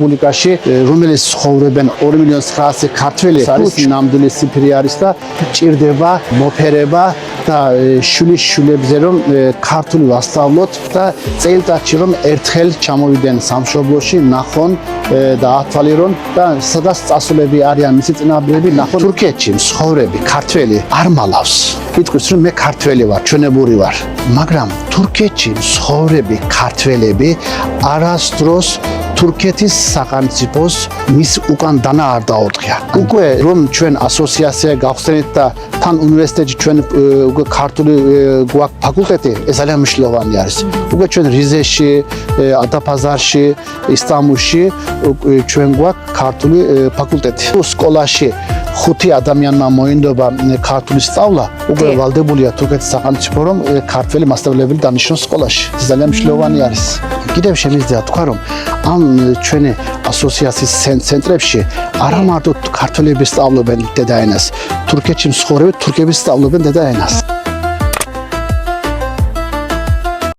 რესპუბლიკაში, რომელიც ცხოვრობენ 2.900,000 ქართველი, არის ნამდვილი ციფრი არის და ჭირდება მოფერება და შვილიშვილებზე რომ ქართული ვასწავლოთ და წელიწადში რომ ერთხელ ჩამოვიდნენ სამშობლოში, ნახონ და ათვალიერონ და სადაც წასულები არიან მისი წინაპრები, ნახონ თურქეთში მცხოვრები ქართველი არ მალავს. იტყვის რომ მე ქართველი ვარ, ჩვენებური ვარ, მაგრამ თურქეთში მცხოვრები ქართველები არასდროს თურქეთის სახელმწიფოს მის უკან დანა არ დაუდგია. უკვე რომ ჩვენ ასოციაცია გავხსენეთ და თან უნივერსიტეტში ჩვენ უკვე ქართული გვაქვს ფაკულტეტი, ეს ძალიან მნიშვნელოვანი არის. უკვე ჩვენ რიზეში, ადაფაზარში, ისტამბულში ჩვენ გვაქვს ქართული ფაკულტეტი. სკოლაში 5 ადამიანმა მოინდობა ქართული სწავლა, უკვე ვალდებულია თურქეთის სახელმწიფო რომ ქართველი მასწავლებელი დანიშნოს სკოლაში. ეს ძალიან მნიშვნელოვანი არის. კიდევ შემიძლია თქვა რომ ამ ჩვენი ასოციაციის ცენტრებში არა მარტო ქართველები სწავლობენ დედაენას, თურქეთში მცხოვრები თურქები სწავლობენ დედაენას.